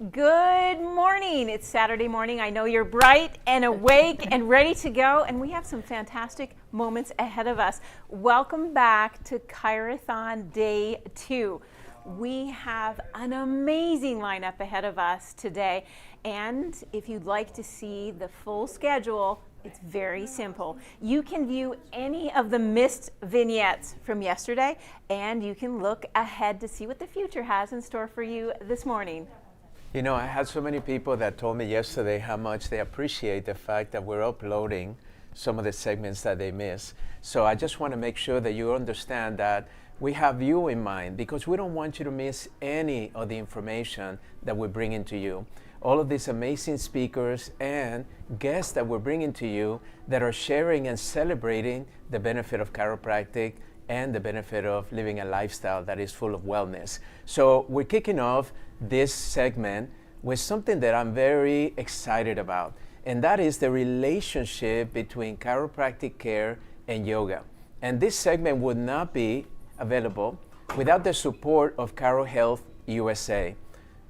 Good morning. It's Saturday morning. I know you're bright and awake and ready to go, and we have some fantastic moments ahead of us. Welcome back to ChiroThon Day 2. We have an amazing lineup ahead of us today, and if you'd like to see the full schedule, it's very simple. You can view any of the missed vignettes from yesterday, and you can look ahead to see what the future has in store for you this morning. You know, I had so many people that told me yesterday how much they appreciate the fact that we're uploading some of the segments that they miss. So I just want to make sure that you understand that we have you in mind, because we don't want you to miss any of the information that we're bringing to you. All of these amazing speakers and guests that we're bringing to you that are sharing and celebrating the benefit of chiropractic and the benefit of living a lifestyle that is full of wellness. So we're kicking off this segment with something that I'm very excited about, and that is the relationship between chiropractic care and yoga. And this segment would not be available without the support of ChiroHealthUSA.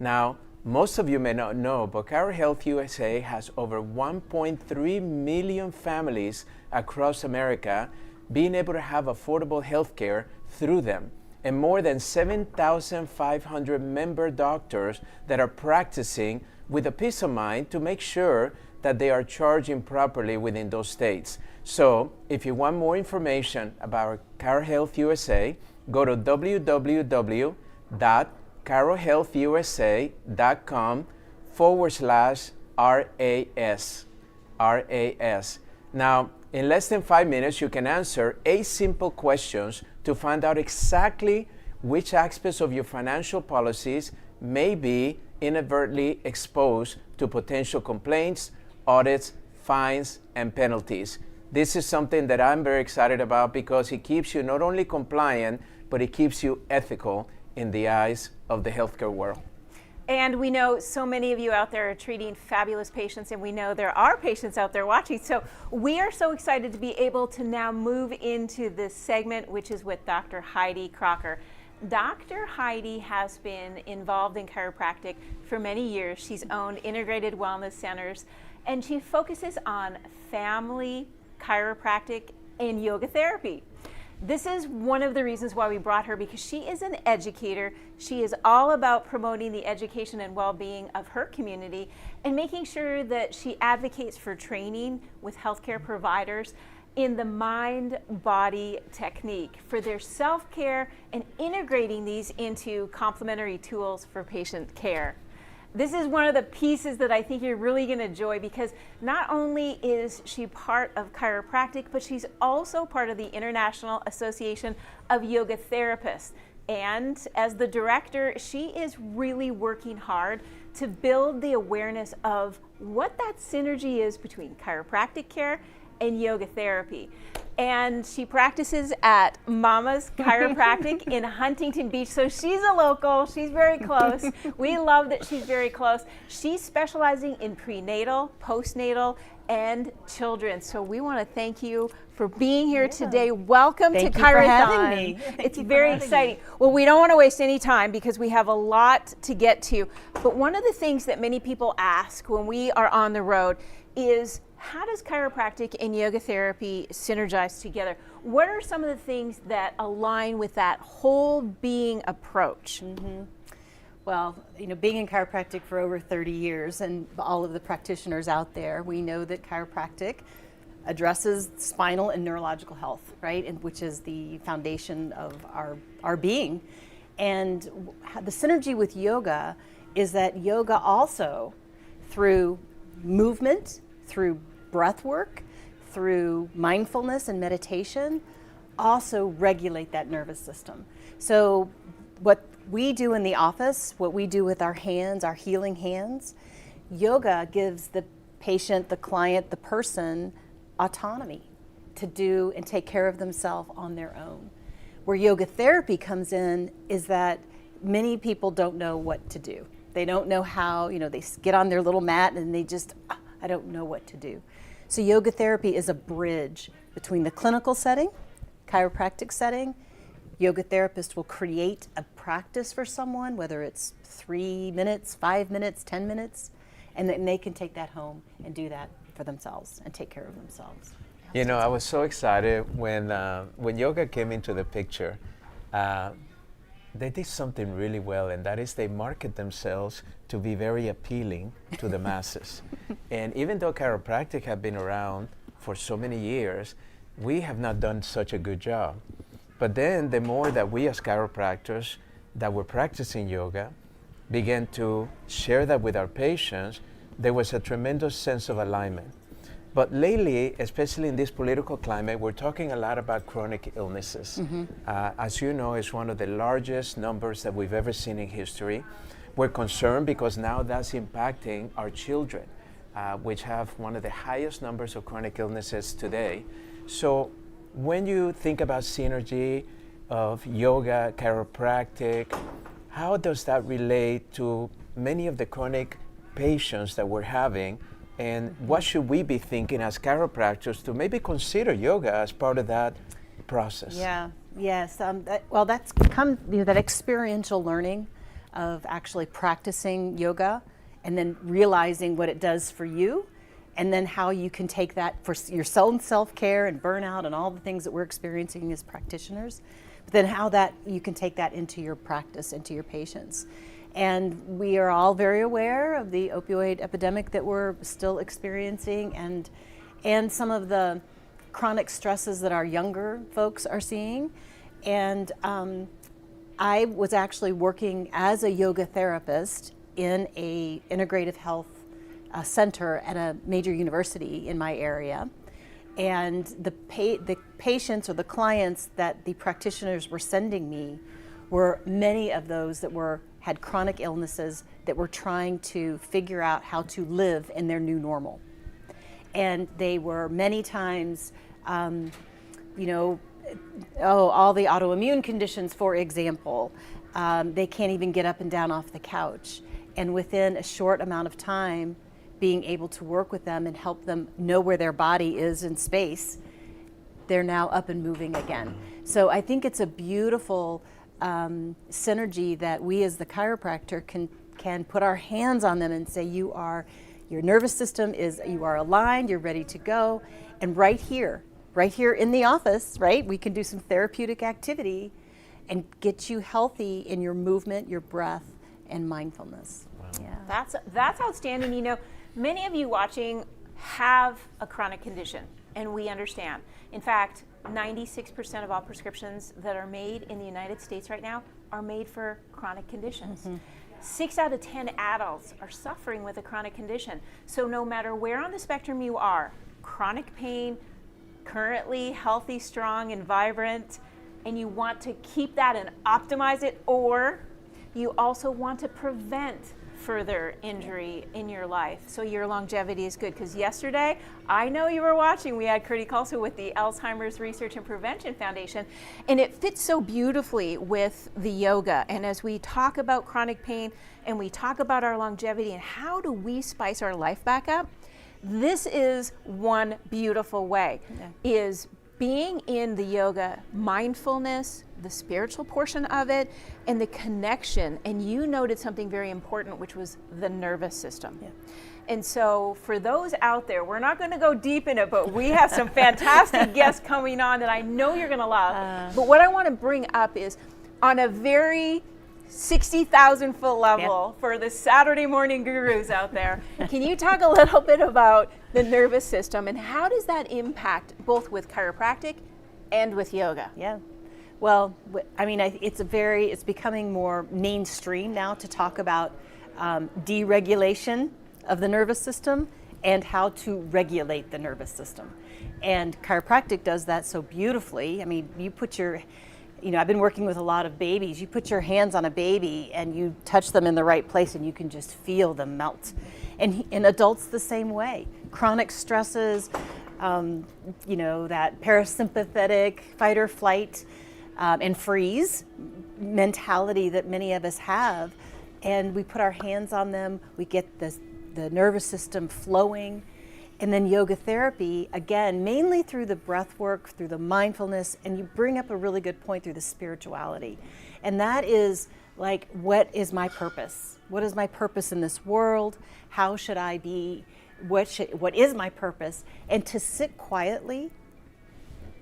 Now, most of you may not know, but ChiroHealthUSA has over 1.3 million families across America being able to have affordable health care through them, and more than 7,500 member doctors that are practicing with a peace of mind to make sure that they are charging properly within those states. So if you want more information about ChiroHealthUSA, go to www.chirohealthusa.com/RAS. Now, in less than 5 minutes, you can answer 8 simple questions to find out exactly which aspects of your financial policies may be inadvertently exposed to potential complaints, audits, fines, and penalties. This is something that I'm very excited about because it keeps you not only compliant, but it keeps you ethical in the eyes of the healthcare world. And we know so many of you out there are treating fabulous patients, and we know there are patients out there watching. So we are so excited to be able to now move into this segment, which is with Dr. Heidi Crocker. Dr. Heidi has been involved in chiropractic for many years. She's owned integrated wellness centers, and she focuses on family chiropractic and yoga therapy. This is one of the reasons why we brought her, because she is an educator. She is all about promoting the education and well-being of her community and making sure that she advocates for training with healthcare providers in the mind-body technique for their self-care and integrating these into complementary tools for patient care. This is one of the pieces that I think you're really going to enjoy, because not only is she part of chiropractic, but she's also part of the International Association of Yoga Therapists. And as the director, she is really working hard to build the awareness of what that synergy is between chiropractic care and yoga therapy. And she practices at Mama's Chiropractic in Huntington Beach. So she's a local, she's very close. We love that she's very close. She's specializing in prenatal, postnatal, and children. So we want to thank you for being here today. Welcome to ChiroThon. For having me. It's very exciting. Well, we don't want to waste any time because we have a lot to get to. But one of the things that many people ask when we are on the road is, how does chiropractic and yoga therapy synergize together? What are some of the things that align with that whole being approach? Well, you know, being in chiropractic for over 30 years and all of the practitioners out there, we know that chiropractic addresses spinal and neurological health, right? And which is the foundation of our being. And the synergy with yoga is that yoga also, through movement, through breath work, through mindfulness and meditation, also regulate that nervous system. So what we do in the office, what we do with our hands, our healing hands, yoga gives the patient, the client, the person autonomy to do and take care of themselves on their own. Where yoga therapy comes in is that many people don't know what to do. They don't know how, you know, they get on their little mat and they just, I don't know what to do. So yoga therapy is a bridge between the clinical setting, chiropractic setting, yoga therapist will create a practice for someone, whether it's 3 minutes, 5 minutes, 10 minutes, and then they can take that home and do that for themselves and take care of themselves. You know, I was so excited when yoga came into the picture. They did something really well, and that is they market themselves to be very appealing to the masses. And even though chiropractic have been around for so many years, we have not done such a good job. But then the more that we as chiropractors that were practicing yoga began to share that with our patients, there was a tremendous sense of alignment. But lately, especially in this political climate, we're talking a lot about chronic illnesses. As you know, it's one of the largest numbers that we've ever seen in history. We're concerned because now that's impacting our children, which have one of the highest numbers of chronic illnesses today. So when you think about synergy of yoga, chiropractic, how does that relate to many of the chronic patients that we're having? And what should we be thinking as chiropractors to maybe consider yoga as part of that process? Yes. That's come, that experiential learning of actually practicing yoga and then realizing what it does for you, and then how you can take that for your own self-care and burnout and all the things that we're experiencing as practitioners, but then how that you can take that into your practice, into your patients. And we are all very aware of the opioid epidemic that we're still experiencing, and some of the chronic stresses that our younger folks are seeing. And I was actually working as a yoga therapist in a integrative health center at a major university in my area. And the patients or the clients that the practitioners were sending me were many of those that had chronic illnesses that were trying to figure out how to live in their new normal. And they were many times, all the autoimmune conditions, for example. They can't even get up and down off the couch. And within a short amount of time, being able to work with them and help them know where their body is in space, they're now up and moving again. So I think it's a beautiful synergy that we as the chiropractor can put our hands on them and say, your nervous system you are aligned, you're ready to go. And right here in the office, right, we can do some therapeutic activity and get you healthy in your movement, your breath, and mindfulness. Wow. Yeah. That's outstanding. You know, many of you watching have a chronic condition, and we understand. In fact, 96% of all prescriptions that are made in the United States right now are made for chronic conditions. 6 out of 10 adults are suffering with a chronic condition. So no matter where on the spectrum you are, chronic pain, currently healthy, strong, and vibrant, and you want to keep that and optimize it, or you also want to prevent further injury in your life so your longevity is good. Because yesterday, I know you were watching, we had Curdy Culso with the Alzheimer's Research and Prevention Foundation, and it fits so beautifully with the yoga. And as we talk about chronic pain and we talk about our longevity and how do we spice our life back up, this is one beautiful way, is being in the yoga mindfulness, the spiritual portion of it, and the connection. And you noted something very important, which was the nervous system. Yeah. And so for those out there, we're not going to go deep in it, but we have some fantastic guests coming on that I know you're going to love. But what I want to bring up is on a very 60,000 foot level for the Saturday morning gurus out there. Can you talk a little bit about the nervous system and how does that impact both with chiropractic and with yoga? Yeah. Well, I mean, it's becoming more mainstream now to talk about deregulation of the nervous system and how to regulate the nervous system. And chiropractic does that so beautifully. I mean, I've been working with a lot of babies. You put your hands on a baby and you touch them in the right place and you can just feel them melt. And in adults the same way. Chronic stresses, that parasympathetic fight or flight and freeze mentality that many of us have. And we put our hands on them, we get the nervous system flowing. And then yoga therapy, again, mainly through the breath work, through the mindfulness, and you bring up a really good point through the spirituality. And that is like, what is my purpose? What is my purpose in this world? How should I be? What is my purpose? And to sit quietly,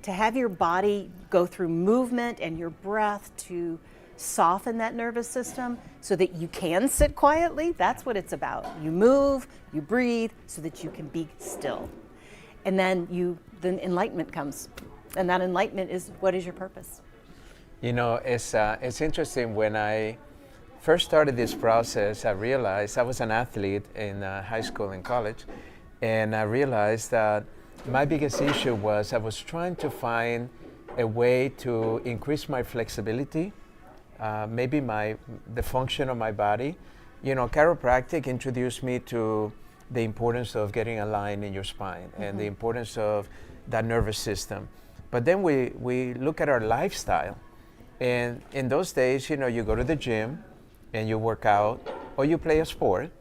to have your body go through movement and your breath to soften that nervous system so that you can sit quietly. That's what it's about. You move, you breathe so that you can be still. And then enlightenment comes. And that enlightenment is, what is your purpose? You know, it's interesting. When I first started this process, I realized I was an athlete in high school and college, and I realized that my biggest issue was I was trying to find a way to increase my flexibility, maybe the function of my body. You know, chiropractic introduced me to the importance of getting aligned in your spine and the importance of that nervous system. But then we look at our lifestyle. And in those days, you know, you go to the gym and you work out or you play a sport.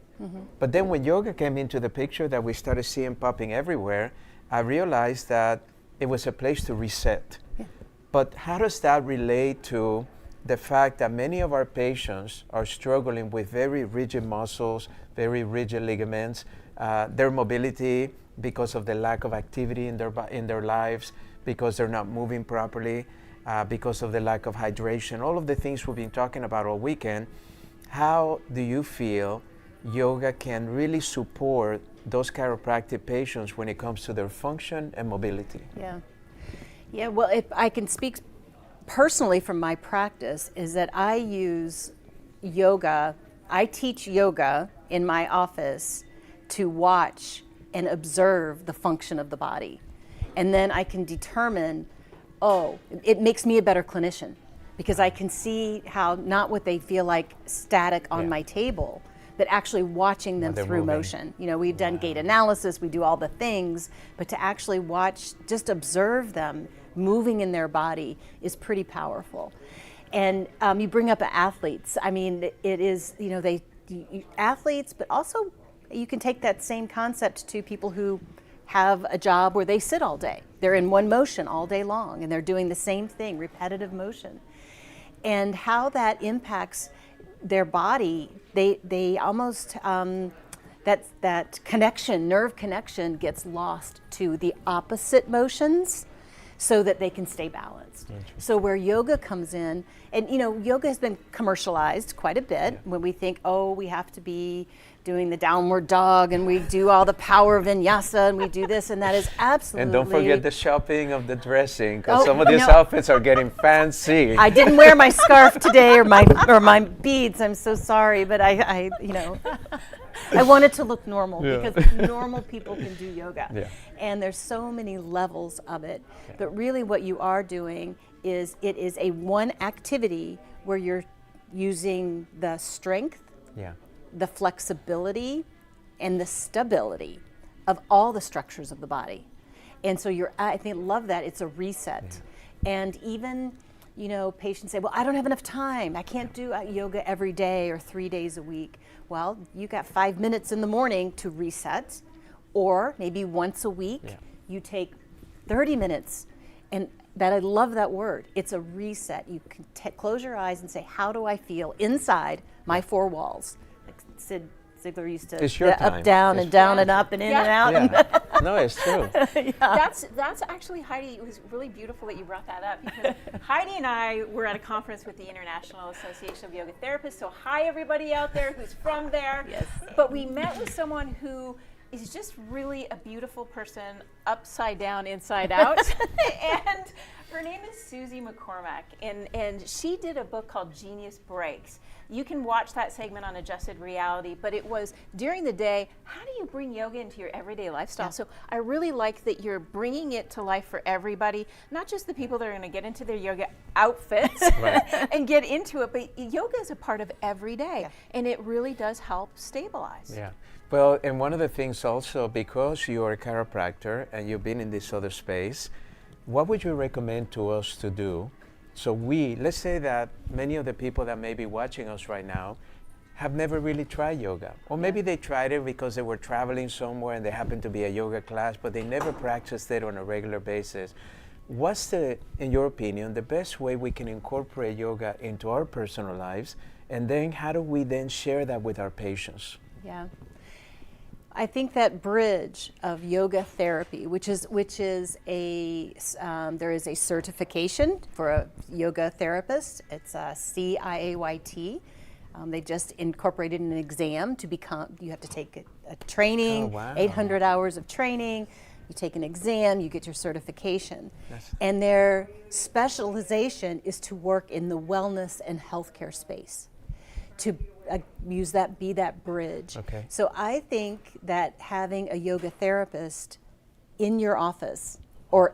But then when yoga came into the picture that we started seeing popping everywhere, I realized that it was a place to reset. Yeah. But how does that relate to the fact that many of our patients are struggling with very rigid muscles, very rigid ligaments, their mobility because of the lack of activity in their lives, because they're not moving properly, because of the lack of hydration, all of the things we've been talking about all weekend. How do you feel yoga can really support those chiropractic patients when it comes to their function and mobility? Yeah, well, if I can speak personally from my practice, is that I use yoga, I teach yoga in my office to watch and observe the function of the body. And then I can determine, it makes me a better clinician, because I can see how not what they feel like static on my table, but actually watching them through motion. You know, we've done gait analysis, we do all the things, but to actually watch, just observe them moving in their body is pretty powerful. And you bring up athletes. I mean, it is, you know, athletes, but also you can take that same concept to people who have a job where they sit all day. They're in one motion all day long, and they're doing the same thing, repetitive motion. And how that impacts their body, they almost, that connection, nerve connection gets lost to the opposite motions so that they can stay balanced. So where yoga comes in, and you know, yoga has been commercialized quite a bit when we think, we have to be doing the downward dog and we do all the power vinyasa and we do this, and that is absolutely. And don't forget the shopping of the dressing, because some of these outfits are getting fancy. I didn't wear my scarf today or my beads. I'm so sorry, but I you know, I want it to look normal because normal people can do yoga. Yeah. And there's so many levels of it. But really what you are doing is it is a one activity where you're using the strength, the flexibility, and the stability of all the structures of the body. And so I love that. It's a reset. And even, you know, patients say, well, I don't have enough time. I can't do yoga every day or 3 days a week. Well, you got 5 minutes in the morning to reset, or maybe once a week you take 30 minutes. And I love that word. It's a reset. You can close your eyes and say, how do I feel inside my four walls? Like Sid Ziglar used to, it's your time. Up, down, and down and up and in and out. Yeah. No, it's true. That's actually, Heidi, it was really beautiful that you brought that up, because Heidi and I were at a conference with the International Association of Yoga Therapists. So hi everybody out there who's from there. Yes. But we met with someone who is just really a beautiful person, upside down, inside out. And her name is Susie McCormack, and she did a book called Genius Breaks. You can watch that segment on Adjusted Reality, but it was during the day, how do you bring yoga into your everyday lifestyle? So I really like that you're bringing it to life for everybody, not just the people that are going to get into their yoga outfits and get into it, but yoga is a part of every day, and it really does help stabilize. Yeah. Well, and one of the things also, because you're a chiropractor and you've been in this other space, what would you recommend to us to do? So let's say that many of the people that may be watching us right now have never really tried yoga. Or maybe they tried it because they were traveling somewhere and they happened to be a yoga class, but they never practiced it on a regular basis. What's the, in your opinion, the best way we can incorporate yoga into our personal lives? And then how do we then share that with our patients? Yeah. I think that bridge of yoga therapy, which is a there is a certification for a yoga therapist. It's a CIAYT. They just incorporated an exam to become. You have to take a training, Oh, wow. 800 hours of training. You take an exam, you get your certification, That's- and their specialization is to work in the wellness and healthcare space. To be that bridge. Okay. So I think that having a yoga therapist in your office or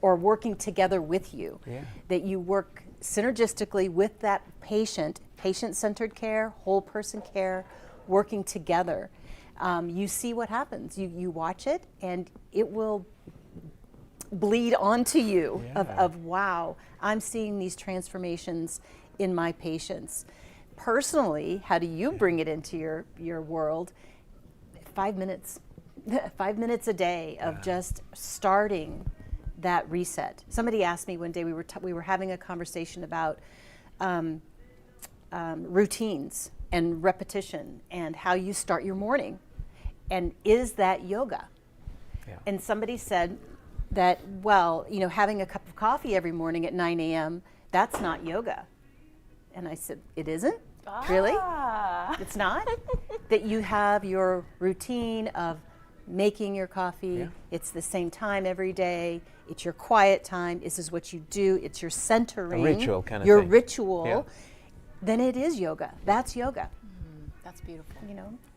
working together with you, Yeah. that you work synergistically with that patient-centered care, whole person care, working together. You see what happens. You watch it and it will bleed onto you of wow, I'm seeing these transformations in my patients. Personally, how do you bring it into your world? 5 minutes. 5 minutes a day of just starting that reset. Somebody asked me one day, we were having a conversation about routines and repetition and how you start your morning. And is that yoga? Yeah. And somebody said that, well, having a cup of coffee every morning at 9 a.m., that's not yoga. And I said, it isn't? Really? It's not? That you have your routine of making your coffee. Yeah. It's the same time every day. It's your quiet time. This is what you do. It's your centering. A ritual kind of your thing. ritual. Yeah. Then it is yoga. That's yoga. That's beautiful.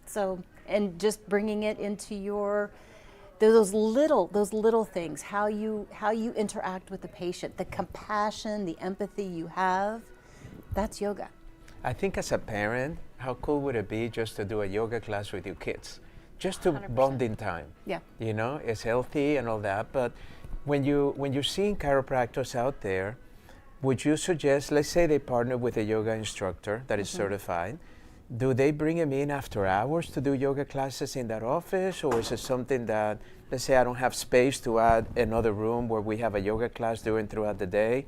So, and just bringing it into those little things, how you interact with the patient, the compassion, the empathy you have, that's yoga. I think as a parent, how cool would it be just to do a yoga class with your kids? Just to 100%. bonding time. Yeah. It's healthy and all that, but when you're seeing chiropractors out there, would you suggest, let's say they partner with a yoga instructor that is certified, do they bring him in after hours to do yoga classes in that office, or is it something that, let's say I don't have space to add another room where we have a yoga class throughout the day?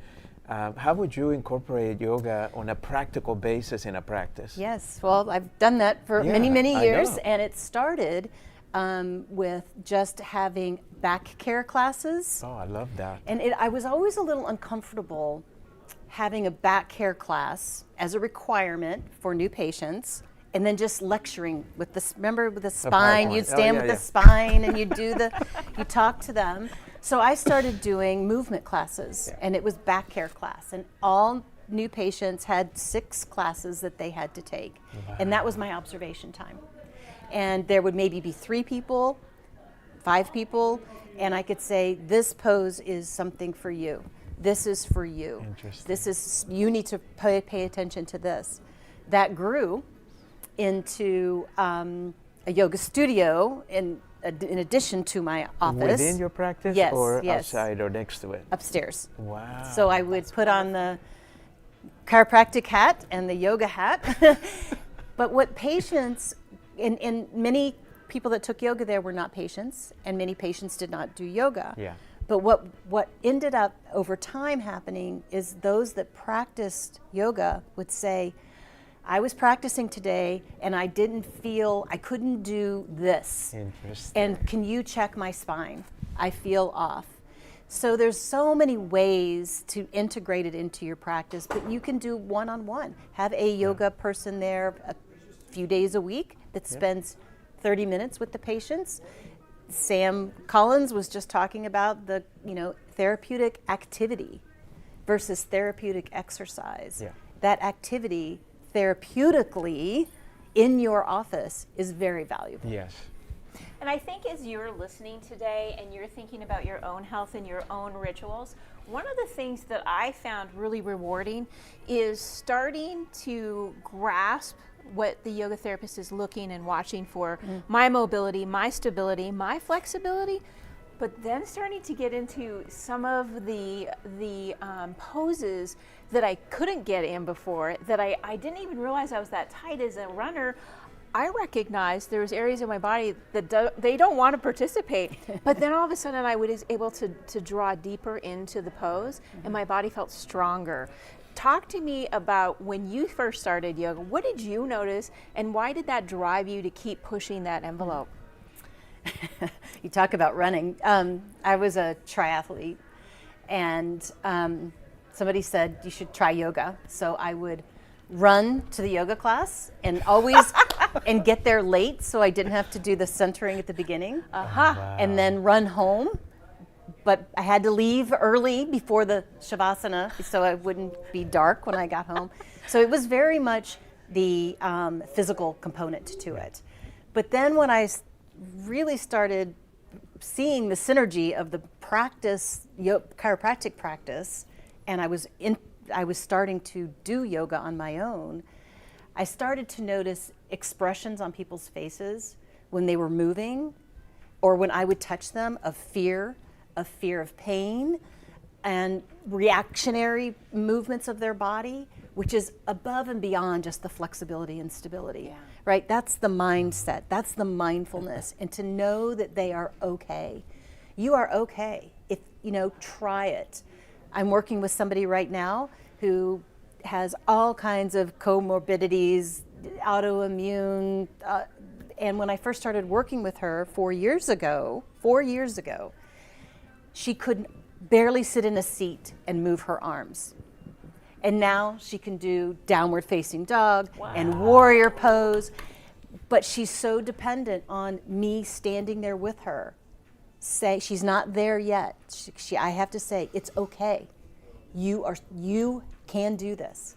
How would you incorporate yoga on a practical basis in a practice? Yes, well, I've done that for Yeah, many I years, know. and it started with just having back care classes. Oh, I love that. And I was always a little uncomfortable having a back care class as a requirement for new patients, and then just lecturing with the spine. PowerPoint. You'd stand Oh, with yeah, the spine and you talk to them. So I started doing movement classes, and it was back care class, and all new patients had 6 classes that they had to take, and that was my observation time. And there would maybe be 3 people, 5 people, and I could say, this pose is something for you. This is for you. Interesting. You need to pay attention to this. That grew into a yoga studio in addition to my office. Within your practice, Yes, or yes. outside or next to it? Upstairs. Wow. So I would put on the chiropractic hat and the yoga hat. But what patients, and many people that took yoga there were not patients, and many patients did not do yoga. Yeah. But what ended up over time happening is those that practiced yoga would say, I was practicing today and I couldn't do this. Interesting. And can you check my spine? I feel off. So there's so many ways to integrate it into your practice, but you can do one-on-one. Have a yoga person there a few days a week that spends 30 minutes with the patients. Sam Collins was just talking about the therapeutic activity versus therapeutic exercise. Yeah. That activity therapeutically in your office is very valuable. Yes. And I think as you're listening today and you're thinking about your own health and your own rituals, one of the things that I found really rewarding is starting to grasp what the yoga therapist is looking and watching for. My mobility, my stability, my flexibility, but then starting to get into some of the poses that I couldn't get in before, that I didn't even realize I was that tight as a runner. I recognized there was areas of my body that they don't want to participate, but then all of a sudden I was able to draw deeper into the pose, and my body felt stronger. Talk to me about when you first started yoga. What did you notice, and why did that drive you to keep pushing that envelope? You talk about running. I was a triathlete, and somebody said you should try yoga. So I would run to the yoga class and always and get there late, so I didn't have to do the centering at the beginning. Wow. And then run home. But I had to leave early before the Shavasana, so it wouldn't be dark when I got home. So it was very much the physical component to it. But then when I really started seeing the synergy of the practice, chiropractic practice, and I was starting to do yoga on my own, I started to notice expressions on people's faces when they were moving, or when I would touch them, of fear of pain, and reactionary movements of their body, which is above and beyond just the flexibility and stability, right? That's the mindset, that's the mindfulness, and to know that they are okay. You are okay. If, try it. I'm working with somebody right now who has all kinds of comorbidities, autoimmune, and when I first started working with her 4 years ago, she could barely sit in a seat and move her arms. And now she can do downward facing dog and warrior pose, but she's so dependent on me standing there with her. Say she's not there yet. I have to say, it's okay. You can do this.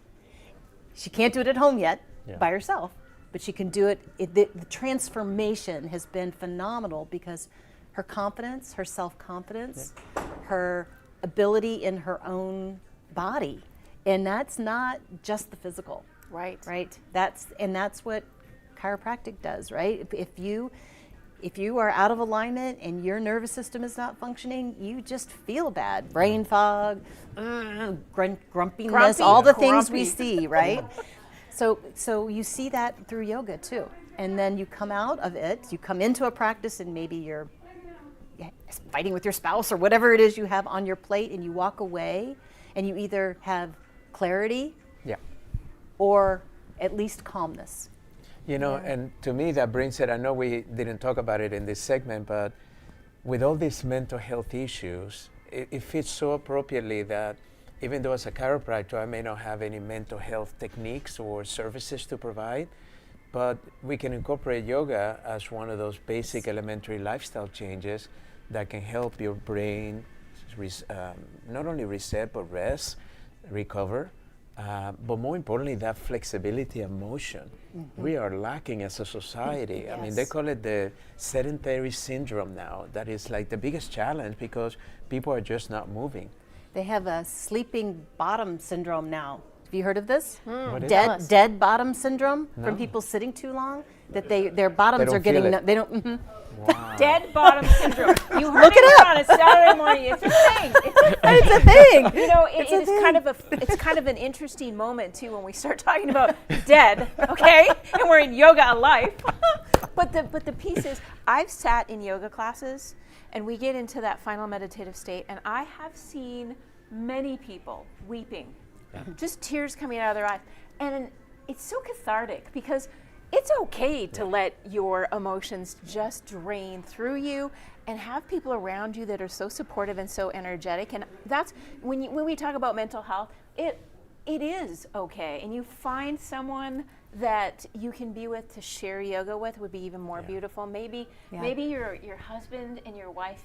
She can't do it at home yet by herself, but she can do it. The transformation has been phenomenal because her confidence, her self-confidence, her ability in her own body. And that's not just the physical. Right. That's what chiropractic does, right? If you are out of alignment and your nervous system is not functioning, you just feel bad. Brain fog, grumpiness, all the things we see, right? So you see that through yoga too. And then you come out of it, you come into a practice, and maybe you're fighting with your spouse or whatever it is you have on your plate, and you walk away and you either have clarity or at least calmness. And to me that brings it, I know we didn't talk about it in this segment, but with all these mental health issues, it fits so appropriately that even though as a chiropractor I may not have any mental health techniques or services to provide, but we can incorporate yoga as one of those basic elementary lifestyle changes that can help your brain not only reset but rest, recover, but more importantly, that flexibility and motion. We are lacking as a society. I mean, they call it the sedentary syndrome now. That is like the biggest challenge because people are just not moving. They have a sleeping bottom syndrome now. Have you heard of this? What is Dead bottom syndrome from people sitting too long. That their bottoms are getting they don't. Wow. Dead bottom syndrome. You heard it on a Saturday morning. It's a thing. It's a thing. It's kind of an interesting moment too when we start talking about dead, okay? And we're in yoga life. But the piece is, I've sat in yoga classes and we get into that final meditative state, and I have seen many people weeping, just tears coming out of their eyes. And it's so cathartic because it's okay to let your emotions just drain through you and have people around you that are so supportive and so energetic. And that's when we talk about mental health, it is okay. And you find someone that you can be with to share yoga with would be even more beautiful. Maybe your husband and your wife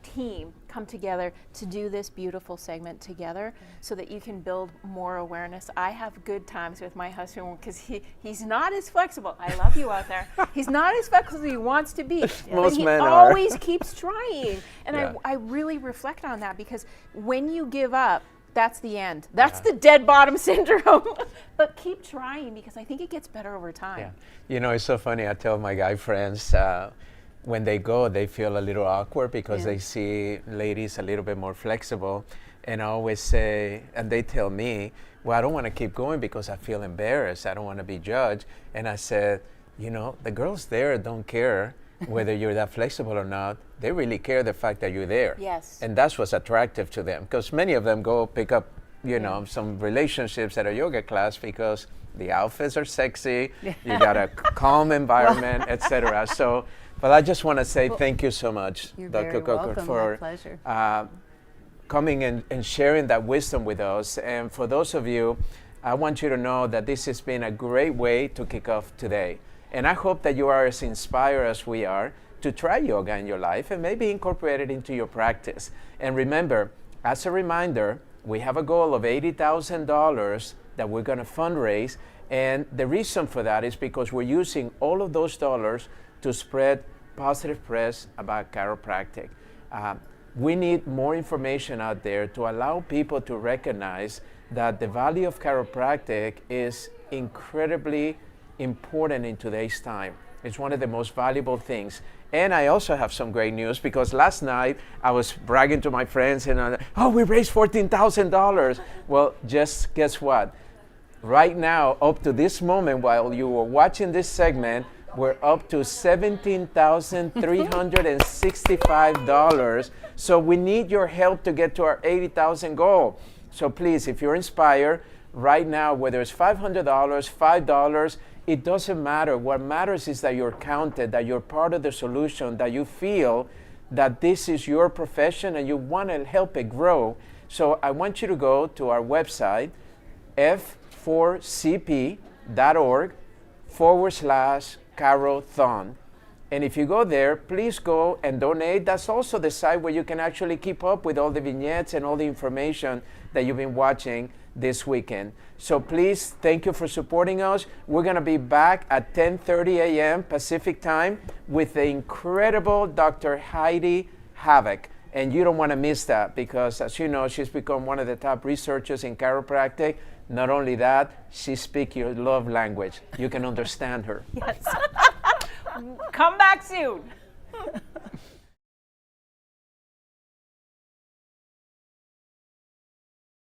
team come together to do this beautiful segment together so that you can build more awareness. I have good times with my husband because he's not as flexible. I love you out there. He's not as flexible as he wants to be, but he always keeps trying. And I really reflect on that because when you give up, that's the end. That's the dead bottom syndrome. But keep trying because I think it gets better over time. It's so funny. I tell my guy friends, when they go, they feel a little awkward because they see ladies a little bit more flexible. And I always say, and they tell me, well, I don't want to keep going because I feel embarrassed. I don't want to be judged. And I said, you know, the girls there don't care whether you're that flexible or not. They really care the fact that you're there. Yes. And that's what's attractive to them, because many of them go pick up, you know, some relationships at a yoga class because the outfits are sexy, you got a calm environment, etc. So, but I just want to say thank you so much, You're Dr. very Crocker, welcome. for My pleasure. coming and sharing that wisdom with us. And for those of you, I want you to know that this has been a great way to kick off today. And I hope that you are as inspired as we are to try yoga in your life and maybe incorporate it into your practice. And remember, as a reminder, we have a goal of $80,000 that we're going to fundraise. And the reason for that is because we're using all of those dollars to spread positive press about chiropractic. We need more information out there to allow people to recognize that the value of chiropractic is incredibly important in today's time. It's one of the most valuable things. And I also have some great news, because last night I was bragging to my friends and we raised $14,000. Well, just guess what? Right now, up to this moment, while you were watching this segment, we're up to $17,365. So we need your help to get to our 80,000 goal. So please, if you're inspired right now, whether it's $500, $5, it doesn't matter. What matters is that you're counted, that you're part of the solution, that you feel that this is your profession and you want to help it grow. So I want you to go to our website, f4cp.org/ChiroThon. And if you go there, please go and donate. That's also the site where you can actually keep up with all the vignettes and all the information that you've been watching this weekend. So please, thank you for supporting us. We're going to be back at 10:30 a.m. Pacific time with the incredible Dr. Heidi Havoc. And you don't want to miss that, because as you know, she's become one of the top researchers in chiropractic. Not only that, she speaks your love language. You can understand her. Yes. Come back soon.